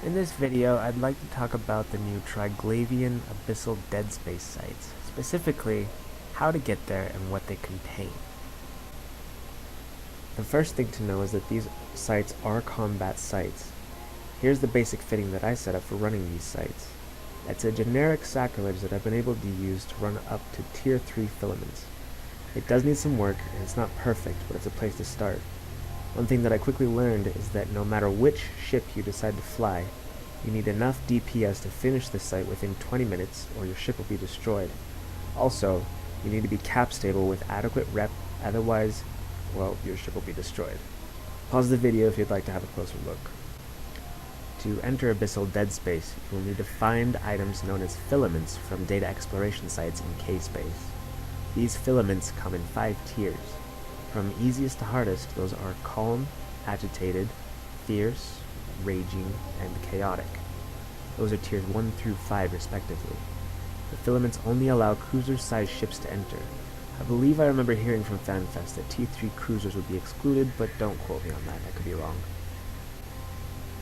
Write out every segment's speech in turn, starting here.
In this video, I'd like to talk about the new Triglavian Abyssal Deadspace sites, specifically how to get there and what they contain. The first thing to know is that these sites are combat sites. Here's the basic fitting that I set up for running these sites. It's a generic sacrilege that I've been able to use to run up to tier 3 filaments. It does need some work, and it's not perfect, but it's a place to start. One thing that I quickly learned is that no matter which ship you decide to fly, you need enough DPS to finish the site within 20 minutes or your ship will be destroyed. Also, you need to be cap stable with adequate rep, otherwise, well, your ship will be destroyed. Pause the video if you'd like to have a closer look. To enter Abyssal Deadspace, you will need to find items known as filaments from data exploration sites in K-Space. These filaments come in 5 tiers. From easiest to hardest, those are calm, agitated, fierce, raging, and chaotic. Those are tiers 1 through 5 respectively. The filaments only allow cruiser-sized ships to enter. I believe I remember hearing from FanFest that T3 cruisers would be excluded, but don't quote me on that, I could be wrong.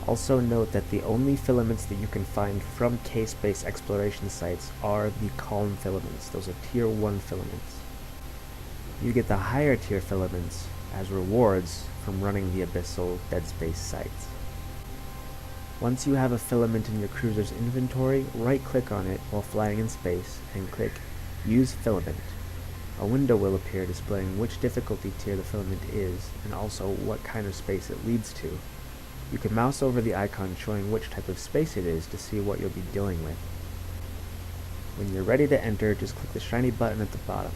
Also note that the only filaments that you can find from K-Space exploration sites are the calm filaments. Those are tier 1 filaments. You get the higher tier filaments as rewards from running the Abyssal Deadspace sites. Once you have a filament in your cruiser's inventory, right-click on it while flying in space and click Use Filament. A window will appear displaying which difficulty tier the filament is and also what kind of space it leads to. You can mouse over the icon showing which type of space it is to see what you'll be dealing with. When you're ready to enter, just click the shiny button at the bottom.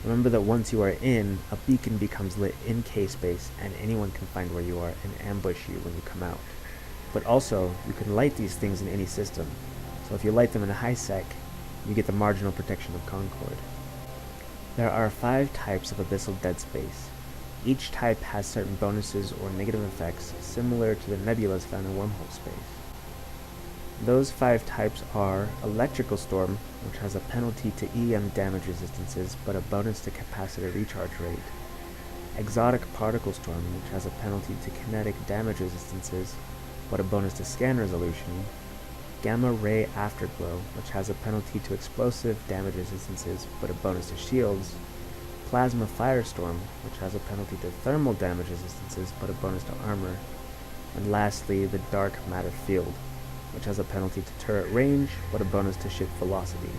Remember that once you are in, a beacon becomes lit in K-Space and anyone can find where you are and ambush you when you come out. But also, you can light these things in any system, so if you light them in a high sec, you get the marginal protection of Concord. There are 5 types of Abyssal Deadspace. Each type has certain bonuses or negative effects similar to the nebulas found in Wormhole Space. Those 5 types are Electrical Storm, which has a penalty to EM damage resistances but a bonus to capacitor recharge rate. Exotic Particle Storm, which has a penalty to kinetic damage resistances but a bonus to scan resolution. Gamma Ray Afterglow, which has a penalty to explosive damage resistances but a bonus to shields. Plasma Firestorm, which has a penalty to thermal damage resistances but a bonus to armor. And lastly, the Dark Matter Field, which has a penalty to turret range but a bonus to ship velocity.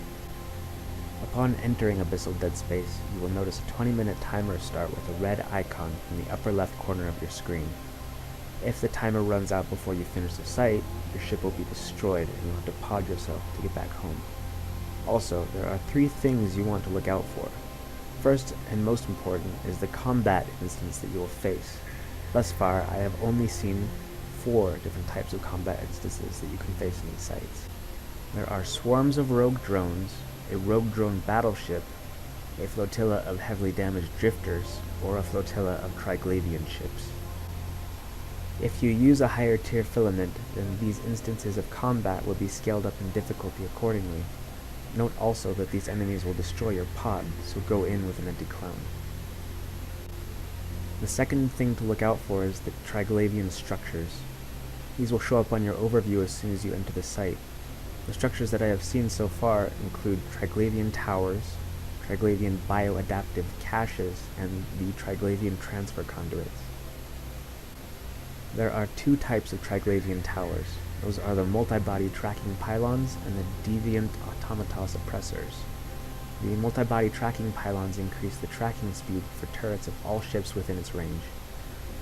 Upon entering Abyssal Deadspace, you will notice a 20-minute timer start with a red icon in the upper left corner of your screen. If the timer runs out before you finish the site, your ship will be destroyed and you'll have to pod yourself to get back home. Also, there are 3 things you want to look out for. First and most important is the combat instance that you will face. Thus far, I have only seen 4 different types of combat instances that you can face in these sites. There are swarms of rogue drones, a rogue drone battleship, a flotilla of heavily damaged drifters, or a flotilla of Triglavian ships. If you use a higher tier filament, then these instances of combat will be scaled up in difficulty accordingly. Note also that these enemies will destroy your pod, so go in with an empty clone. The second thing to look out for is the Triglavian structures. These will show up on your overview as soon as you enter the site. The structures that I have seen so far include Triglavian towers, Triglavian bioadaptive caches, and the Triglavian transfer conduits. There are 2 types of Triglavian towers. Those are the multi-body tracking pylons and the deviant automata suppressors. The multi-body tracking pylons increase the tracking speed for turrets of all ships within its range.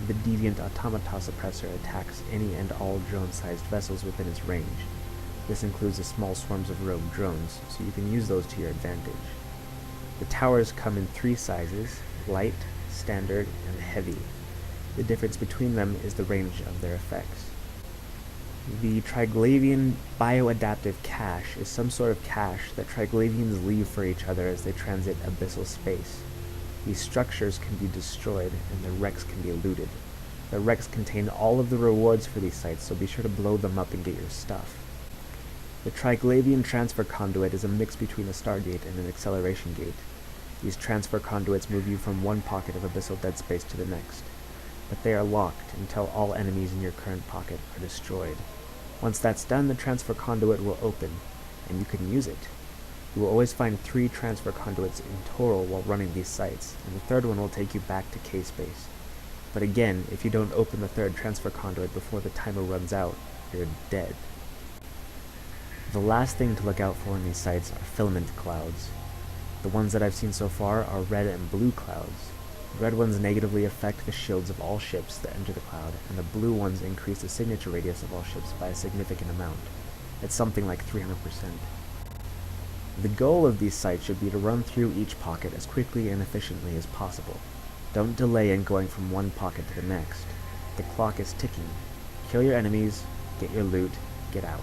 The deviant automata suppressor attacks any and all drone-sized vessels within its range. This includes the small swarms of rogue drones, so you can use those to your advantage. The towers come in 3 sizes: light, standard, and heavy. The difference between them is the range of their effects. The Triglavian bioadaptive cache is some sort of cache that Triglavians leave for each other as they transit abyssal space. These structures can be destroyed and their wrecks can be looted. The wrecks contain all of the rewards for these sites, so be sure to blow them up and get your stuff. The Triglavian transfer conduit is a mix between a stargate and an acceleration gate. These transfer conduits move you from one pocket of Abyssal Deadspace to the next, but they are locked until all enemies in your current pocket are destroyed. Once that's done, the transfer conduit will open, and you can use it. You will always find 3 transfer conduits in total while running these sites, and the third one will take you back to K-Space. But again, if you don't open the third transfer conduit before the timer runs out, you're dead. The last thing to look out for in these sites are filament clouds. The ones that I've seen so far are red and blue clouds. The red ones negatively affect the shields of all ships that enter the cloud, and the blue ones increase the signature radius of all ships by a significant amount. It's something like 300%. The goal of these sites should be to run through each pocket as quickly and efficiently as possible. Don't delay in going from one pocket to the next. The clock is ticking. Kill your enemies, get your loot, get out.